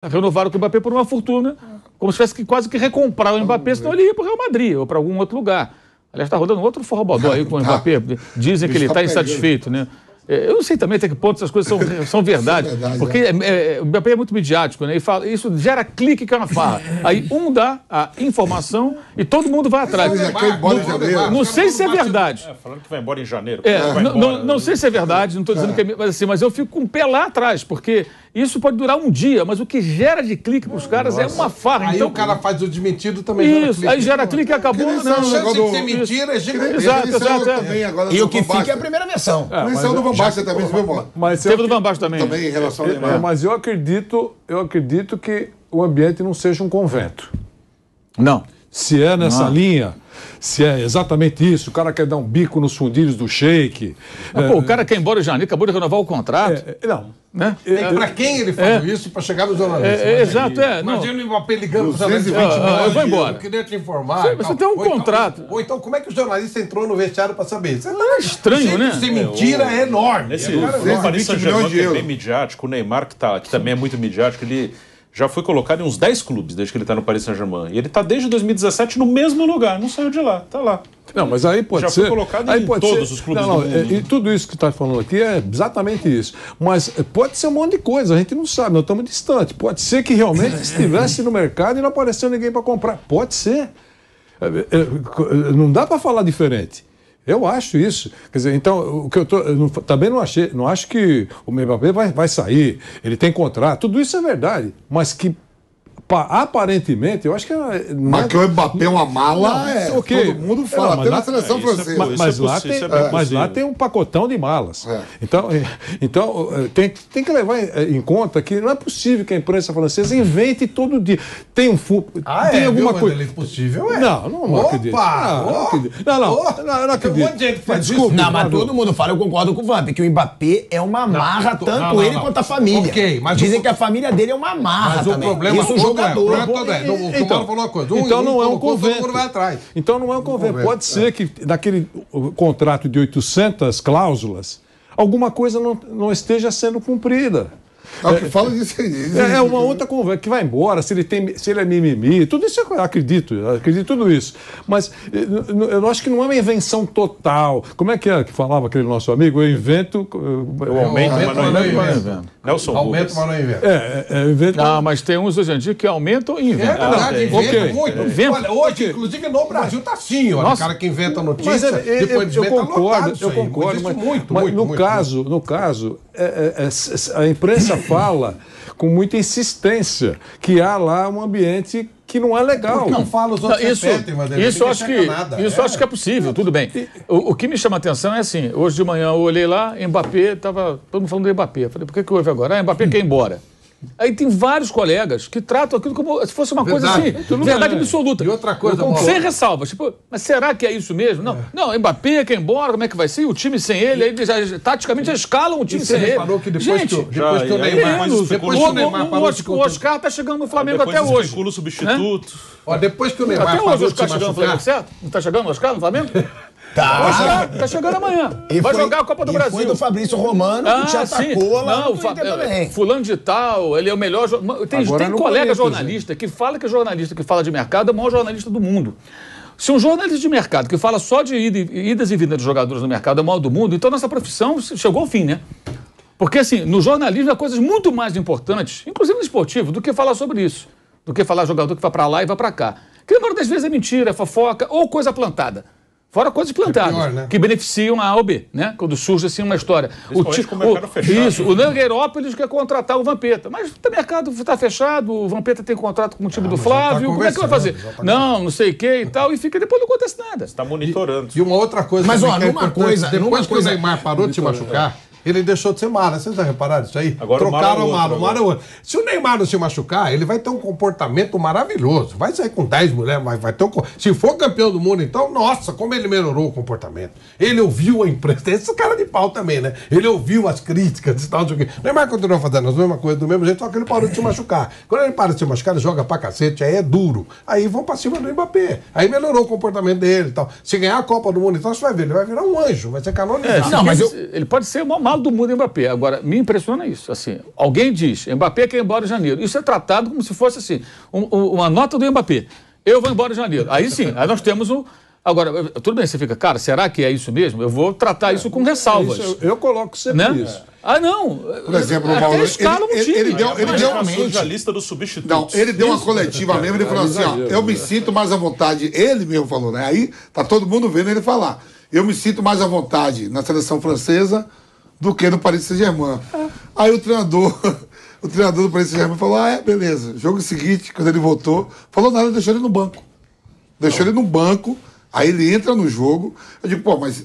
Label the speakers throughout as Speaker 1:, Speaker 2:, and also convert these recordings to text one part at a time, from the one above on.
Speaker 1: Renovaram com o Mbappé por uma fortuna, como se tivesse que quase que recomprar o Mbappé, senão ele ia para o Real Madrid ou para algum outro lugar. Aliás, está rodando outro forrobodó aí com o Mbappé. Dizem que ele está insatisfeito, né? Eu não sei também até que ponto essas coisas são verdade, porque o Mbappé é muito midiático, né? E fala, isso gera clique que é uma farra. Aí um dá a informação e todo mundo vai atrás. Não sei se é verdade.
Speaker 2: Falando que vai embora em janeiro.
Speaker 1: Não sei se é verdade, não estou dizendo que é, mas eu fico com o pé lá atrás, porque isso pode durar um dia, mas o que gera de clique para os caras é uma farra.
Speaker 3: Aí
Speaker 1: então
Speaker 3: o cara faz o desmentido também.
Speaker 1: Isso, aí gera clique e acabou.
Speaker 3: A chance de ser mentira é gigantesca.
Speaker 1: Exato.
Speaker 4: E o que fica é a primeira versão.
Speaker 5: Mas saiu do Van Basten também, você viu,
Speaker 1: Mas teve do Van Basten também.
Speaker 5: Também em relação ao Neymar.
Speaker 6: Mas eu acredito que o ambiente não seja um convento.
Speaker 1: Não.
Speaker 6: Se é nessa linha, se é exatamente isso, o cara quer dar um bico nos fundilhos do Sheik.
Speaker 1: O cara quer ir embora em janeiro, acabou de renovar o contrato.
Speaker 6: Não.
Speaker 1: Né?
Speaker 3: Para quem ele faz isso para chegar no jornalista?
Speaker 1: Exato,
Speaker 3: Imagina o Mbappé ligando para o jornalista.
Speaker 1: Eu vou embora.
Speaker 3: Eu queria te informar.
Speaker 1: Você tem um contrato.
Speaker 3: Ou então, como é que o jornalista entrou no vestiário para saber? Isso
Speaker 1: é estranho, né?
Speaker 3: Ser mentira é enorme.
Speaker 2: O Paris Saint-Germain, que é bem midiático, o Neymar, que também é muito midiático, ele já foi colocado em uns 10 clubes desde que ele está no Paris Saint-Germain. E ele está desde 2017 no mesmo lugar, não saiu de lá, está lá.
Speaker 6: Não, mas aí pode
Speaker 2: já
Speaker 6: ser...
Speaker 2: Já foi colocado em todos os clubes do mundo.
Speaker 6: E tudo isso que está falando aqui é exatamente isso. Mas pode ser um monte de coisa, a gente não sabe, nós estamos distantes. Pode ser que realmente estivesse no mercado e não apareceu ninguém para comprar. Pode ser. Não dá para falar diferente. Eu acho isso. Quer dizer, então, o que eu também não acho que o Mbappé vai sair, ele tem contrato, tudo isso é verdade, mas que aparentemente, eu acho que...
Speaker 5: Mas que o Mbappé é uma mala,
Speaker 6: okay.
Speaker 5: Todo mundo fala, até na seleção francesa.
Speaker 6: Mas lá tem um pacotão de malas. Então tem que levar em conta que não é possível que a imprensa francesa invente todo dia. Tem alguma coisa...
Speaker 3: possível,
Speaker 6: Não acredito. Não acredito.
Speaker 4: Desculpa. Não, mas todo mundo fala, eu concordo com o Vamp, que o Mbappé é uma marra, tanto ele quanto a família.
Speaker 3: Okay, mas
Speaker 4: dizem que a família dele é uma marra
Speaker 3: mas
Speaker 4: também.
Speaker 3: O problema
Speaker 4: isso jogador.
Speaker 3: Então, falou uma coisa.
Speaker 6: Então não é um convento.
Speaker 3: Todo mundo vai atrás.
Speaker 6: Então não é um convento. Pode ser que naquele contrato de 800 cláusulas, alguma coisa não esteja sendo cumprida.
Speaker 5: O que fala disso aí.
Speaker 6: É uma outra conversa, que vai embora, se ele é mimimi, tudo isso eu acredito tudo isso. Mas eu acho que não é uma invenção total. Como é que falava aquele nosso amigo? Eu invento...
Speaker 2: Eu aumento, mas não invento. Nelson
Speaker 3: Aumento, mas não invento.
Speaker 6: Invento...
Speaker 1: Não, mas tem uns hoje em dia que aumentam e inventam.
Speaker 3: É verdade, inventa muito. Olha, hoje, inclusive no Brasil, tá assim, olha, o cara que inventa notícia, depois
Speaker 6: eu concordo, mas no caso, a imprensa fala com muita insistência que há lá um ambiente que não é legal.
Speaker 3: Não fala os outros repetem, mas
Speaker 1: isso acho que é possível, tudo bem. O que me chama a atenção é assim, hoje de manhã eu olhei lá, Mbappé, estava todo mundo falando do Mbappé. Eu falei, por que houve agora? Mbappé quer ir embora. Aí tem vários colegas que tratam aquilo como se fosse uma coisa assim, verdade absoluta.
Speaker 3: E outra coisa,
Speaker 1: sem ressalvas. Tipo, mas será que é isso mesmo? Não, Mbappé quer ir embora, como é que vai ser? O time sem ele, aí taticamente já escalam o time sem ele.
Speaker 3: Que depois que o Neymar parou
Speaker 1: o Oscar está chegando no Flamengo até hoje.
Speaker 2: Substituto.
Speaker 3: Depois que o Neymar
Speaker 1: até hoje o Oscar chegando no Flamengo, certo? Não está chegando o Oscar no Flamengo? Tá chegando amanhã. Vai jogar a Copa do Brasil.
Speaker 4: Foi do Fabrício Romano que te atacou lá no Inter também.
Speaker 1: Fulano de tal, ele é o melhor... Tem colega jornalista que fala que o jornalista que fala de mercado é o maior jornalista do mundo. Se um jornalista de mercado que fala só de idas e vindas de jogadores no mercado é o maior do mundo, então nossa profissão chegou ao fim, né? Porque assim, no jornalismo há coisas muito mais importantes, inclusive no esportivo, do que falar sobre isso. Do que falar jogador que vai pra lá e vai pra cá. Que a maioria das vezes é mentira, é fofoca ou coisa plantada. Fora coisas plantadas, que beneficiam a A ou B, né? Quando surge assim uma história. O Nogueirópolis quer contratar o Vampeta, mas o mercado está fechado, o Vampeta tem contrato com o time do Flávio, como é que vai fazer? Não sei o que e tal, e fica, depois não acontece nada.
Speaker 2: Está monitorando.
Speaker 3: E uma outra coisa...
Speaker 4: Mas, depois
Speaker 3: que o Neymar parou de se machucar, ele deixou de ser mala. Vocês já repararam isso aí?
Speaker 2: Agora
Speaker 3: trocaram o Mara é outro. Se o Neymar não se machucar, ele vai ter um comportamento maravilhoso. Vai sair com 10 mulheres, mas vai ter um... Se for campeão do mundo, então, nossa, como ele melhorou o comportamento. Ele ouviu a imprensa. Esse cara de pau também, né? Ele ouviu as críticas e tal, não sei o quê. O Neymar continua fazendo as mesmas coisas do mesmo jeito, só que ele parou de se machucar. Quando ele para de se machucar, ele joga pra cacete, aí é duro. Aí vão pra cima do Mbappé. Aí melhorou o comportamento dele e tal. Se ganhar a Copa do Mundo, então você vai ver, ele vai virar um anjo, vai ser canonizado.
Speaker 1: Não, mas ele pode ser uma mal do mundo Mbappé. Agora, me impressiona isso. Assim, alguém diz, Mbappé quer ir embora em janeiro. Isso é tratado como se fosse assim, uma nota do Mbappé. Eu vou embora em janeiro. Aí sim, aí nós temos um... Agora, tudo bem, você fica, cara, será que é isso mesmo? Eu vou tratar isso com ressalvas.
Speaker 6: Isso, eu coloco sempre isso.
Speaker 1: Ah, não.
Speaker 5: Por exemplo, o
Speaker 1: Mauro, ele deu
Speaker 2: a lista dos substitutos.
Speaker 5: Não, ele deu uma coletiva mesmo, ele falou assim, ó, eu me sinto mais à vontade, ele mesmo falou, né? Aí tá todo mundo vendo ele falar. Eu me sinto mais à vontade na seleção francesa do que no Paris Saint-Germain. Aí o treinador do Paris Saint-Germain falou, beleza. Jogo seguinte, quando ele voltou, falou nada, deixou ele no banco. Deixou ele no banco, aí ele entra no jogo. Eu digo, pô, mas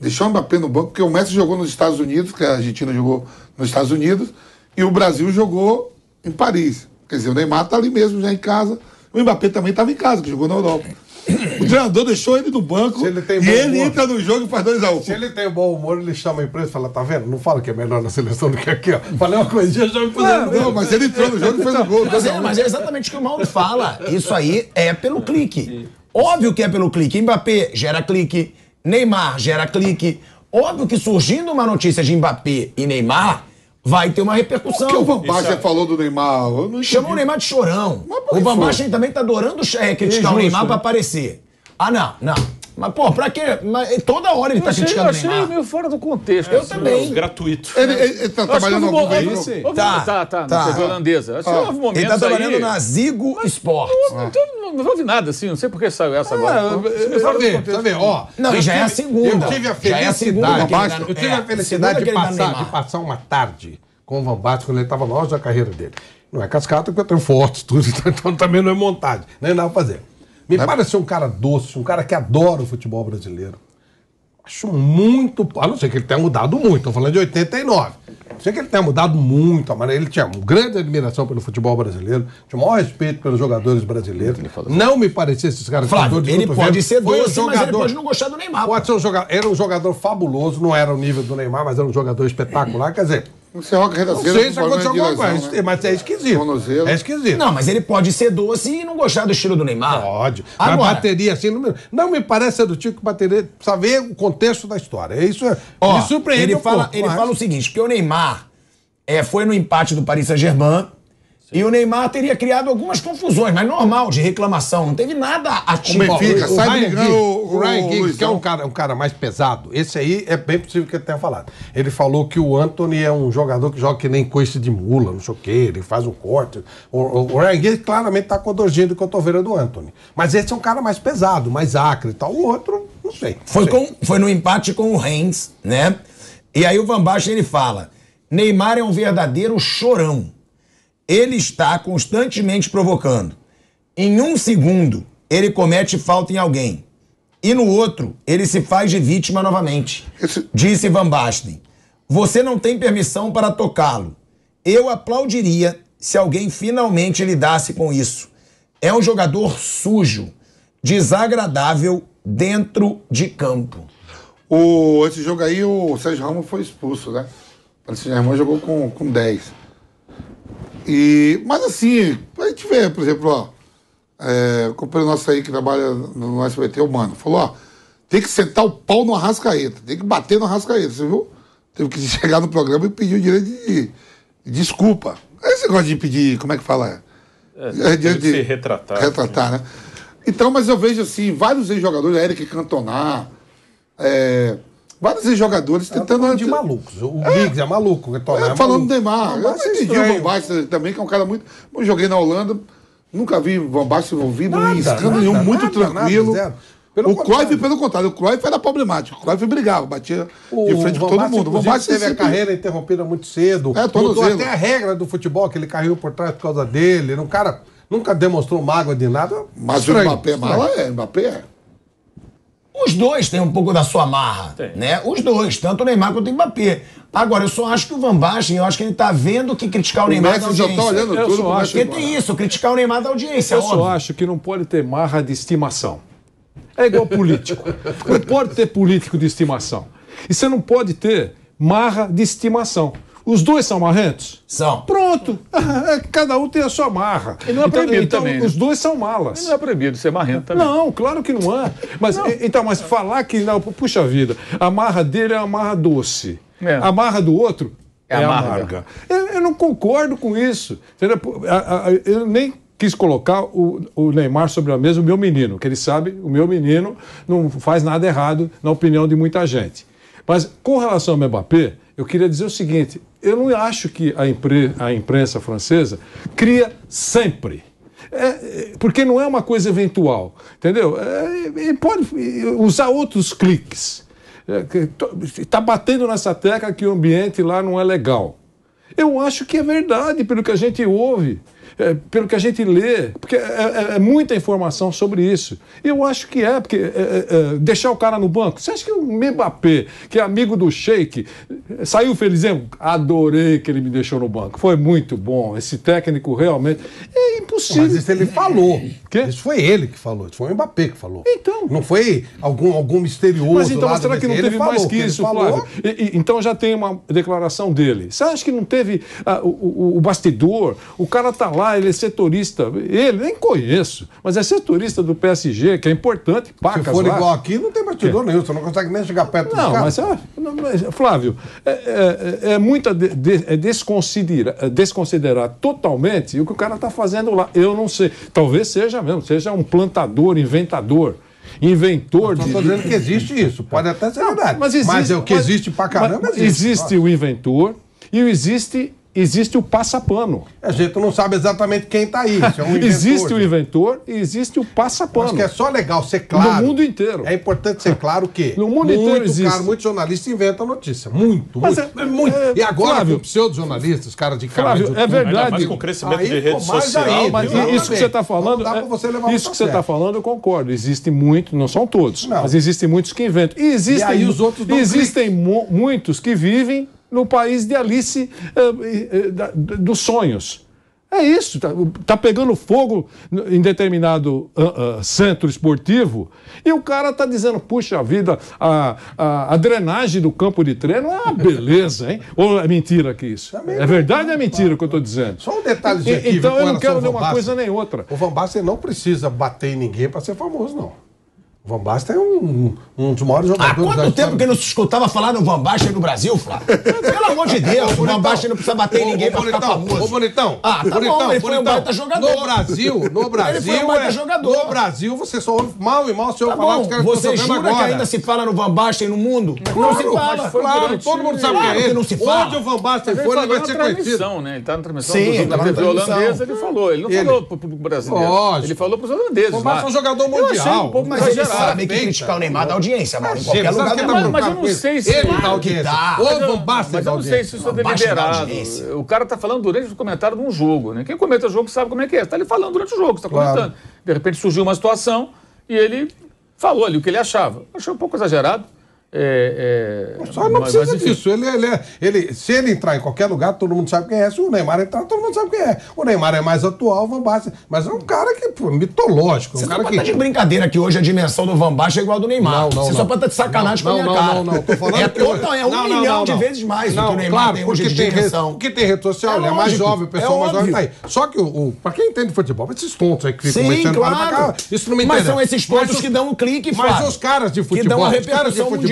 Speaker 5: deixou o Mbappé no banco, porque o Messi jogou nos Estados Unidos, que a Argentina jogou nos Estados Unidos, e o Brasil jogou em Paris. Quer dizer, o Neymar tá ali mesmo, já em casa. O Mbappé também estava em casa, que jogou na Europa. O treinador deixou ele no banco e ele entra no jogo e faz 2-1.
Speaker 3: Se ele tem bom humor, ele chama a imprensa e fala, tá vendo? Não fala que é melhor na seleção do que aqui, ó. Falei uma coisinha, já me puseram.
Speaker 5: Não, mas ele entrou no jogo e fez o gol.
Speaker 4: Mas é exatamente o que o Mauro fala. Isso aí é pelo clique. Óbvio que é pelo clique. Mbappé gera clique, Neymar gera clique. Óbvio que surgindo uma notícia de Mbappé e Neymar, vai ter uma repercussão.
Speaker 5: O que o Van Basten falou do Neymar?
Speaker 4: Chamou o Neymar de chorão. O Van Basten também tá adorando criticar o Neymar pra aparecer. Ah, não. Mas, pô, pra quê? Mas, toda hora ele tá criticando o Neymar.
Speaker 1: Eu achei meio fora do contexto.
Speaker 4: Eu também.
Speaker 2: Gratuito.
Speaker 5: Ele tá trabalhando no veículo?
Speaker 1: Tá, na TV holandesa.
Speaker 4: Ele tá trabalhando na Zigo Sports.
Speaker 1: Não houve nada assim, não sei por que saiu essa agora.
Speaker 3: Tá vendo? Ó,
Speaker 4: não, já é a segunda.
Speaker 3: Eu tive a felicidade de passar uma tarde com o Van Basten quando ele estava no auge da carreira dele. Não é cascata, porque eu tenho fotos, tudo, então também não é montagem, nem nada pra fazer. Me parece um cara doce, um cara que adora o futebol brasileiro. Acho muito... A não ser que ele tenha mudado muito, estou falando de 89. Não sei que ele tenha mudado muito, mas ele tinha uma grande admiração pelo futebol brasileiro, tinha o maior respeito pelos jogadores brasileiros. Não me parecia esses caras...
Speaker 4: Flávio, ele pode ser doce, mas ele pode não gostar do Neymar.
Speaker 3: Pode ser um jogador... Era um jogador fabuloso, não era o nível do Neymar, mas era um jogador espetacular, quer dizer...
Speaker 5: Não sei
Speaker 3: se aconteceu alguma coisa, mas é esquisito. É esquisito.
Speaker 4: Não, mas ele pode ser doce e não gostar do estilo do Neymar.
Speaker 3: Pode. Mas bateria assim, não me parece ser do tipo que bateria. Precisa ver o contexto da história. Isso me surpreende.
Speaker 4: Ele fala o seguinte: que o Neymar foi no empate do Paris Saint-Germain. E o Neymar teria criado algumas confusões, mas normal, de reclamação. Não teve nada ativo.
Speaker 5: O Benfica, sai brigando
Speaker 3: o Ryan Giggs, que é um cara mais pesado, esse aí é bem possível que ele tenha falado. Ele falou que o Antony é um jogador que joga que nem coice de mula, não sei o quê, ele faz um corte. O Ryan Giggs claramente tá com a dorzinha de cotovelo do Antony. Mas esse é um cara mais pesado, mais acre e tal. O outro, não sei.
Speaker 4: Foi no empate com o Reims, né? E aí o Van Basten, ele fala, Neymar é um verdadeiro chorão. Ele está constantemente provocando. Em um segundo, ele comete falta em alguém. E no outro, ele se faz de vítima novamente. Disse Van Basten. Você não tem permissão para tocá-lo. Eu aplaudiria se alguém finalmente lidasse com isso. É um jogador sujo, desagradável dentro de campo.
Speaker 5: Esse jogo aí, o Sérgio Ramos foi expulso, né? O Sérgio Ramos jogou com 10. Mas assim, a gente vê, por exemplo, o companheiro nosso aí que trabalha no SBT, o Mano, falou, tem que sentar o pau no Arrascaeta, tem que bater no Arrascaeta, você viu? Teve que chegar no programa e pedir o direito de desculpa. Esse negócio de pedir, como é que fala?
Speaker 2: De se retratar.
Speaker 5: Retratar, né? Então, mas eu vejo assim, vários ex-jogadores, Eric Cantona, vários ex-jogadores tentando...
Speaker 3: de malucos. O Giggs é maluco.
Speaker 5: Falando do Neymar. Eu entendi o Van Basten também, que é um cara muito... Eu joguei na Holanda, nunca vi o Van Basten envolvido em escândalo nenhum, muito tranquilo. O Cruyff, pelo contrário, o Cruyff era problemático. O Cruyff brigava, batia de frente com todo mundo. O Van Basten
Speaker 3: teve a carreira interrompida muito cedo. Mudou até a regra do futebol, que ele caiu por trás por causa dele. Um cara nunca demonstrou mágoa de nada.
Speaker 5: Mas o Mbappé é mala, Mbappé é.
Speaker 4: Os dois têm um pouco da sua marra, né? Os dois, tanto o Neymar quanto o Mbappé. Agora, eu só acho que o Van Basten, eu acho que ele tá vendo que criticar o Neymar da audiência.
Speaker 5: Já tá olhando tudo.
Speaker 4: Porque tem isso, criticar o Neymar da audiência,
Speaker 6: Eu só acho que não pode ter marra de estimação. É igual político. Não pode ter político de estimação. E você não pode ter marra de estimação. Os dois são marrentos?
Speaker 4: São.
Speaker 6: Pronto. Cada um tem a sua marra.
Speaker 1: E não é proibido também,
Speaker 6: os dois são malas.
Speaker 1: E não é proibido ser marrento também.
Speaker 6: Não, claro que não é. Mas, mas falar que... Não, puxa vida, a marra dele é uma marra doce. A marra do outro é amarga. Eu não concordo com isso. Entendeu? Eu nem quis colocar o Neymar sobre a mesa, o meu menino, que ele sabe, o meu menino não faz nada errado na opinião de muita gente. Mas com relação ao Mbappé, eu queria dizer o seguinte, eu não acho que a imprensa francesa cria sempre. Porque não é uma coisa eventual, entendeu? Pode usar outros cliques. Está batendo nessa tecla que o ambiente lá não é legal. Eu acho que é verdade, pelo que a gente ouve, pelo que a gente lê, porque é muita informação sobre isso. Eu acho que porque deixar o cara no banco. Você acha que o Mbappé, que é amigo do Sheik, saiu feliz? Adorei que ele me deixou no banco. Foi muito bom. Esse técnico realmente é impossível.
Speaker 3: Mas isso ele falou. Isso foi ele que falou. Isso foi o Mbappé que falou.
Speaker 6: Então.
Speaker 3: Não foi algum misterioso.
Speaker 6: Mas então, será que não teve mais que isso, Flávio? Então já tem uma declaração dele. Você acha que não teve o bastidor? O cara tá lá, ele é setorista. Ele nem conheço, mas é setorista do PSG, que é importante.
Speaker 3: Se for igual aqui, não tem bastidor nenhum. Você não consegue nem chegar perto do cara.
Speaker 6: Mas, Flávio, é muito desconsiderar totalmente o que o cara está fazendo lá. Eu não sei. Talvez seja mesmo, seja um plantador, inventador. Inventor
Speaker 3: Estou dizendo que existe isso. Pode até ser verdade. Mas é o que existe pra caramba.
Speaker 6: Existe o inventor e existe o passapano.
Speaker 3: A gente não sabe exatamente quem está aí.
Speaker 6: Existe o inventor e existe o passapano.
Speaker 3: Acho que é só legal ser claro.
Speaker 6: No mundo inteiro.
Speaker 3: É importante ser claro que
Speaker 6: no mundo inteiro existe.
Speaker 3: Muitos jornalistas inventam notícia. Muito. E agora, Flávio, pseudo-jornalistas, caras de cara
Speaker 6: Flávio, é verdade.
Speaker 2: Mas com o crescimento de rede social.
Speaker 6: Mas isso que você está falando, isso que você está falando, eu concordo. Existe muito, não são todos, mas existem muitos que inventam. E existem muitos que vivem no país de Alice dos sonhos. É isso, tá pegando fogo em determinado centro esportivo e o cara tá dizendo, puxa vida, a drenagem do campo de treino é uma beleza, hein? Ou é mentira que isso? É verdade ou é mentira o que eu tô dizendo?
Speaker 3: Só um detalhe de equipe.
Speaker 6: Então eu não quero nem uma coisa nem outra.
Speaker 3: O Van Basten não precisa bater em ninguém para ser famoso, não. O Van Basten é um dos maiores jogadores.
Speaker 4: Há quanto tempo que não se escutava falar no Van Basten no Brasil, Flávio? Pelo amor de Deus, o Van Basten não precisa bater em ninguém pra ficar famoso.
Speaker 3: Ô, Bonitão.
Speaker 4: Tá bom, ele foi um baita jogador.
Speaker 3: No Brasil,
Speaker 4: ele foi um baita jogador.
Speaker 3: No Brasil, você só ouve mal e mal se eu falar dos caras que
Speaker 4: você jura que ainda se fala no Van Basten no mundo?
Speaker 3: Não se fala. Claro, todo mundo sabe quem é ele.
Speaker 4: Não se fala.
Speaker 3: Onde o Van Basten for, ele vai ser conhecido.
Speaker 1: Né? Ele tá na transmissão
Speaker 4: da
Speaker 1: TV holandesa, ele falou. Ele não falou pro brasileiro. Ele falou pros holandeses.
Speaker 3: O Van Basten é um jogador mundial.
Speaker 4: Mas ele sabe que criticar o Neymar da audiência, mano. Em qualquer lugar do mundo.
Speaker 1: Mas eu não sei se
Speaker 3: ele dá audiência. Ou Van Basten
Speaker 1: mas eu não sei se isso é deliberado. O cara tá falando durante o comentário de um jogo, né? Quem comenta jogo sabe como é que é. Tá ali falando durante o jogo, você tá comentando. De repente surgiu uma situação e ele falou ali o que ele achava. Achei um pouco exagerado.
Speaker 3: Só não precisa disso. Se ele entrar em qualquer lugar, todo mundo sabe quem é. Se o Neymar entrar, todo mundo sabe quem é. O Neymar é mais atual, o Van Basten. Mas é um cara que, mitológico.
Speaker 4: Você só pode estar de brincadeira que hoje a dimensão do Van Basten é igual a do Neymar. Você só pode estar de sacanagem com a minha cara.
Speaker 3: Não. Tô falando
Speaker 4: é um milhão de vezes mais do que o Neymar tem hoje de dimensão.
Speaker 3: Porque tem rede social, ele é mais jovem, o pessoal mais jovem tá aí. Só que, pra quem entende futebol, esses tontos aí que ficam mexendo para cá, isso não me interessa.
Speaker 4: Mas são esses pontos que dão um clique,
Speaker 3: Mas os caras de futebol,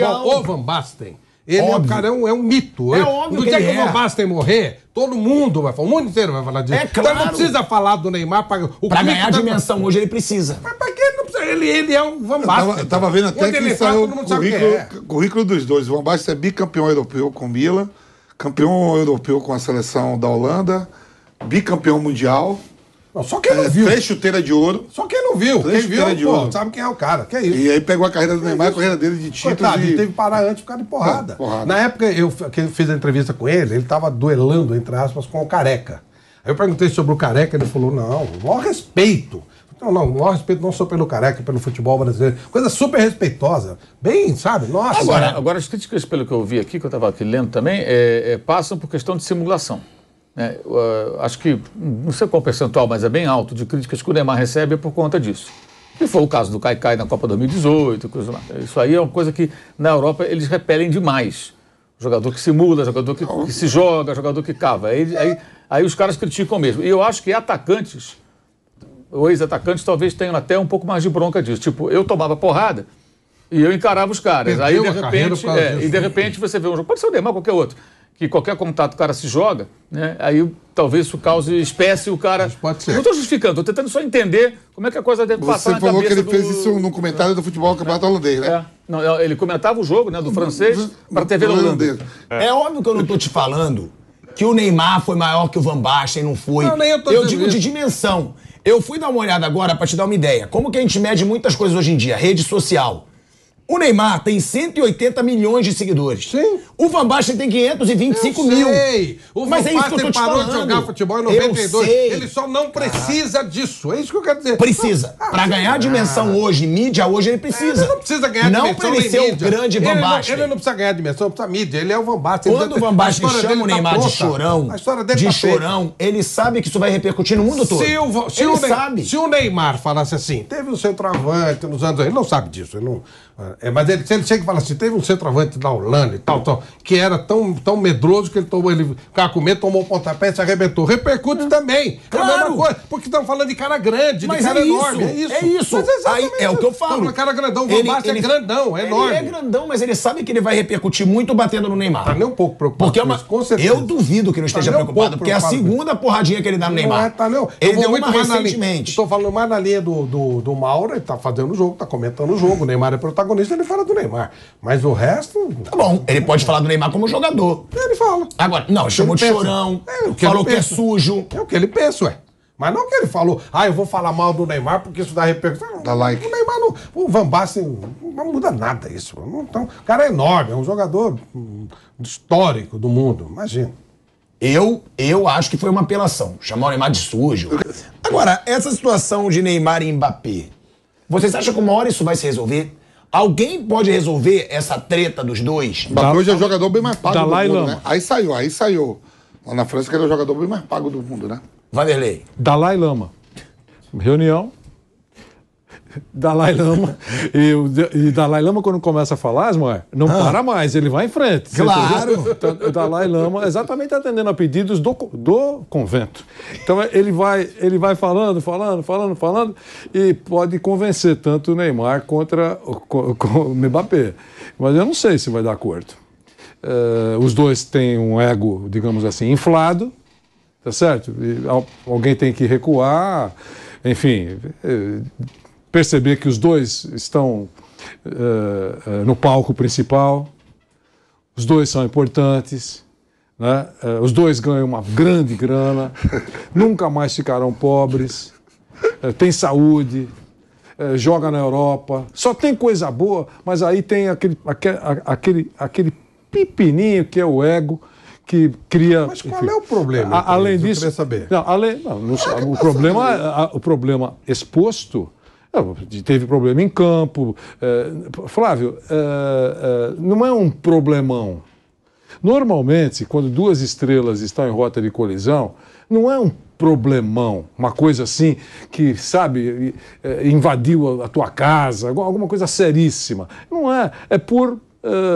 Speaker 3: o Van Basten, ele é um cara, é um mito.
Speaker 4: No
Speaker 3: dia que o Van Basten morrer, todo mundo vai falar, o mundo inteiro vai falar disso.
Speaker 4: Claro.
Speaker 3: Então não precisa falar do Neymar
Speaker 4: pra ganhar dimensão hoje ele precisa.
Speaker 3: Mas pra que ele não precisa? Ele é um Van Basten.
Speaker 5: Eu tava vendo até que saiu o currículo dos dois. O Van Basten é bicampeão europeu com o Milan, campeão europeu com a seleção da Holanda, bicampeão mundial.
Speaker 3: Não, só quem não viu.
Speaker 5: 3 chuteiras de ouro.
Speaker 3: Só quem não viu. Quem viu, sabe quem é o cara. Que é isso.
Speaker 5: E aí pegou a carreira do Neymar, a carreira dele de títulos.
Speaker 3: Ele teve que parar antes de ficar de porrada. Na época eu fiz a entrevista com ele estava duelando, entre aspas, com o Careca. Aí eu perguntei sobre o Careca, ele falou, não, o maior respeito. Não, o maior respeito não só pelo Careca, pelo futebol brasileiro. Coisa super respeitosa. Bem, sabe? Nossa.
Speaker 1: Agora as críticas, pelo que eu vi aqui, que eu estava aqui lendo também, passam por questão de simulação. Acho que, não sei qual percentual, mas é bem alto, de críticas que o Neymar recebe por conta disso. E foi o caso do Kaikai na Copa 2018, coisa lá. Isso aí é uma coisa que na Europa eles repelem demais. Jogador que simula, jogador que se joga, jogador que cava. Aí os caras criticam mesmo. E eu acho que atacantes, ou ex-atacantes, talvez tenham até um pouco mais de bronca disso. Tipo, eu tomava porrada E eu encarava os caras. Aí, de repente,
Speaker 3: disso.
Speaker 1: você vê um jogo. Pode ser o Neymar, qualquer outro. Que qualquer contato o cara se joga, né? Aí talvez isso cause espécie o cara.
Speaker 3: Mas pode ser.
Speaker 1: Não estou justificando, estou tentando só entender como é que a coisa deve passar na
Speaker 5: Você falou que
Speaker 1: cabeça
Speaker 5: ele fez isso no comentário do futebol do Campeonato Holandês, né?
Speaker 1: Não, ele comentava o jogo, né, do francês para a TV holandesa.
Speaker 4: É óbvio que eu não tô te falando que o Neymar foi maior que o Van Basten, não foi.
Speaker 3: Não, nem eu tô
Speaker 4: Eu
Speaker 3: dizendo
Speaker 4: digo de
Speaker 3: isso.
Speaker 4: dimensão. Eu fui dar uma olhada agora pra te dar uma ideia. Como que a gente mede muitas coisas hoje em dia? Rede social. O Neymar tem 180 milhões de seguidores.
Speaker 3: Sim.
Speaker 4: O Van Basten tem 525 mil.
Speaker 3: O
Speaker 4: Mas
Speaker 3: Van
Speaker 4: é isso que eu tô
Speaker 3: Basten
Speaker 4: te
Speaker 3: parou
Speaker 4: falando.
Speaker 3: de jogar futebol em
Speaker 4: Eu
Speaker 3: 92.
Speaker 4: sei.
Speaker 3: Ele só não precisa disso. É isso que eu quero dizer.
Speaker 4: Precisa. Pra ganhar dimensão hoje, mídia hoje, ele precisa.
Speaker 3: Ele não precisa ganhar
Speaker 4: não
Speaker 3: dimensão.
Speaker 4: Não pra ele ser o grande Van Basten.
Speaker 3: Ele não precisa ganhar dimensão, precisa mídia. Ele é o Van Basten.
Speaker 4: Quando o Van Basten chama o Neymar de chorão, ele sabe que isso vai repercutir no mundo todo.
Speaker 3: Se o Neymar falasse assim, teve um centroavante nos anos... Ele não sabe disso. Ele não, mas se ele chega e fala assim, teve um centroavante da Holanda e tal, que era tão medroso que ele ficava com medo, tomou um pontapé e se arrebentou. Repercute também.
Speaker 4: Claro.
Speaker 3: É a mesma coisa, porque estamos falando de cara grande,
Speaker 4: mas
Speaker 3: de cara
Speaker 4: é
Speaker 3: enorme.
Speaker 4: É isso.
Speaker 3: Mas
Speaker 4: Aí, é o que eu falo.
Speaker 3: Estamos falando cara grandão, o Van Basten é grandão, é enorme.
Speaker 4: Ele é grandão, mas ele sabe que ele vai repercutir muito batendo no Neymar.
Speaker 3: Tá nem um pouco preocupado
Speaker 4: porque
Speaker 3: com isso, com certeza.
Speaker 4: Eu duvido que não esteja preocupado, porque é a segunda porradinha que ele dá no Neymar. Ele deu uma recentemente.
Speaker 3: Estou falando mais na linha do Mauro, ele tá fazendo o jogo, tá comentando o jogo, o Neymar é protagonista, ele fala do Neymar. Mas o resto...
Speaker 4: Tá bom, ele pode falar do Neymar como jogador.
Speaker 3: Ele fala.
Speaker 4: Agora, não, chamou de chorão, falou que é sujo.
Speaker 3: É o que ele pensa, ué. Mas não que ele falou, eu vou falar mal do Neymar porque isso dá repercussão.
Speaker 5: Dá like.
Speaker 3: O Neymar não... O Van Basten não muda nada isso. Então, o cara é enorme, é um jogador histórico do mundo, imagina.
Speaker 4: Eu acho que foi uma apelação. Chamar o Neymar de sujo. Agora, essa situação de Neymar e Mbappé, vocês acham que uma hora isso vai se resolver? Alguém pode resolver essa treta dos dois?
Speaker 5: Mbappé hoje é o jogador bem mais pago
Speaker 6: Dalai
Speaker 5: do mundo,
Speaker 6: Lama.
Speaker 5: né? Aí saiu. Lá na França que ele é o jogador bem mais pago do mundo, né?
Speaker 4: Vanderlei.
Speaker 6: Dalai Lama. Reunião. Dalai Lama. E Dalai Lama, quando começa a falar, não para mais, ele vai em frente.
Speaker 4: Claro.
Speaker 6: Então, o Dalai Lama exatamente atendendo a pedidos do convento. Então ele vai falando e pode convencer tanto o Neymar contra o Mbappé. Mas eu não sei se vai dar acordo. Os dois têm um ego, digamos assim, inflado, tá certo? E alguém tem que recuar, enfim... perceber que os dois estão no palco principal, os dois são importantes, né? Os dois ganham uma grande grana, nunca mais ficarão pobres, tem saúde, joga na Europa, só tem coisa boa, mas aí tem aquele pepininho que é o ego, que cria...
Speaker 3: Mas qual é o problema?
Speaker 6: Além disso...
Speaker 3: Eu queria saber.
Speaker 6: O problema exposto... Teve problema em campo. Flávio, não é um problemão. Normalmente, quando duas estrelas estão em rota de colisão, não é um problemão, uma coisa assim que, sabe, invadiu a tua casa, alguma coisa seríssima. Não é, é por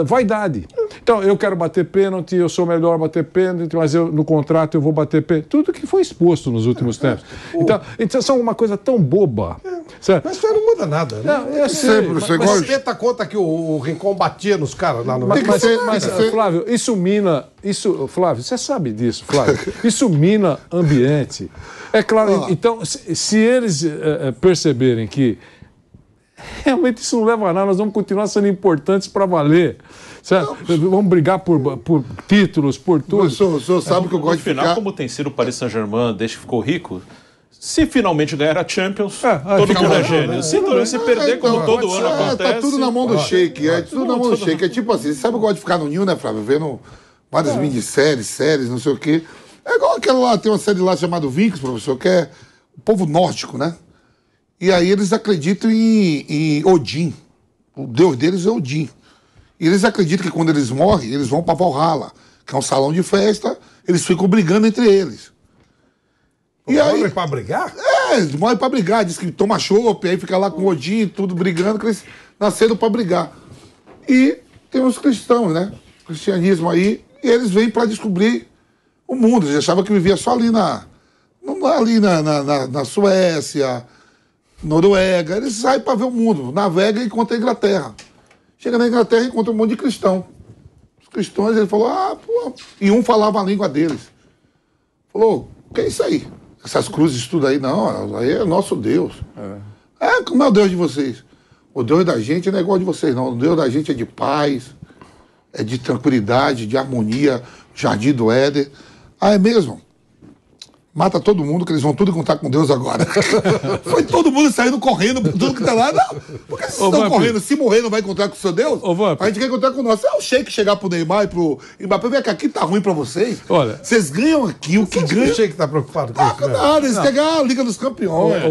Speaker 6: vaidade. Então, eu quero bater pênalti, eu sou melhor bater pênalti, mas no contrato eu vou bater pênalti. Tudo que foi exposto nos últimos tempos. Então, são uma coisa tão boba. Certo?
Speaker 3: Mas isso aí não muda nada, né?
Speaker 6: Não, eu sei,
Speaker 3: mas tenta conta que o Rincon batia nos caras lá no...
Speaker 6: Mas, Flávio, isso mina... Flávio, você sabe disso, Flávio. Isso mina ambiente. É claro, então, se eles perceberem que realmente isso não leva a nada, nós vamos continuar sendo importantes para valer. Certo? Vamos brigar por títulos, por tudo.
Speaker 5: O senhor sabe que eu gosto de
Speaker 2: final,
Speaker 5: ficar...
Speaker 2: como tem sido o Paris Saint-Germain desde que ficou rico, se finalmente ganhar a Champions, todo mundo é gênio. Se perder, como todo ano acontece...
Speaker 5: Tá tudo na mão do Sheik. Tudo na mão do Sheik. É tipo assim, sabe eu gosto de ficar no Ninho, né, Flávio? Vendo várias minisséries, não sei o quê. É igual aquela lá, tem uma série lá chamada Vinx, professor, que é o povo nórdico, né? E aí eles acreditam em Odin. O deus deles é Odin. E eles acreditam que quando eles morrem, eles vão para Valhalla, que é um salão de festa, eles ficam brigando entre eles.
Speaker 3: E aí, morrem pra brigar?
Speaker 5: Eles morrem pra brigar. Diz que toma chopp, aí fica lá com Odin, tudo brigando, que eles nasceram pra brigar. E tem os cristãos, né? Cristianismo aí, e eles vêm pra descobrir o mundo. Eles achavam que vivia só ali na Suécia, Noruega. Eles saem pra ver o mundo, navegam e encontram a Inglaterra. Chega na Inglaterra e encontra um monte de cristão. Os cristãos, ele falou, pô. E um falava a língua deles. Falou, o que é isso aí? Essas cruzes tudo aí, não, aí é nosso Deus. Como é o Deus de vocês? O Deus da gente não é igual de vocês, não. O Deus da gente é de paz, é de tranquilidade, de harmonia, Jardim do Éden. É mesmo? Mata todo mundo, que eles vão tudo contar com Deus agora. Foi todo mundo saindo correndo por tudo que tá lá. Não, porque vocês estão correndo, se morrer não vai encontrar com o seu Deus? A gente quer encontrar com o nosso. É o Sheik chegar pro Neymar e pro Mbappé, vem aqui tá ruim pra vocês.
Speaker 6: Olha,
Speaker 5: vocês ganham aqui, o que ganha.
Speaker 3: O Sheik tá preocupado com isso?
Speaker 5: Nada, eles querem ganhar a Liga dos Campeões.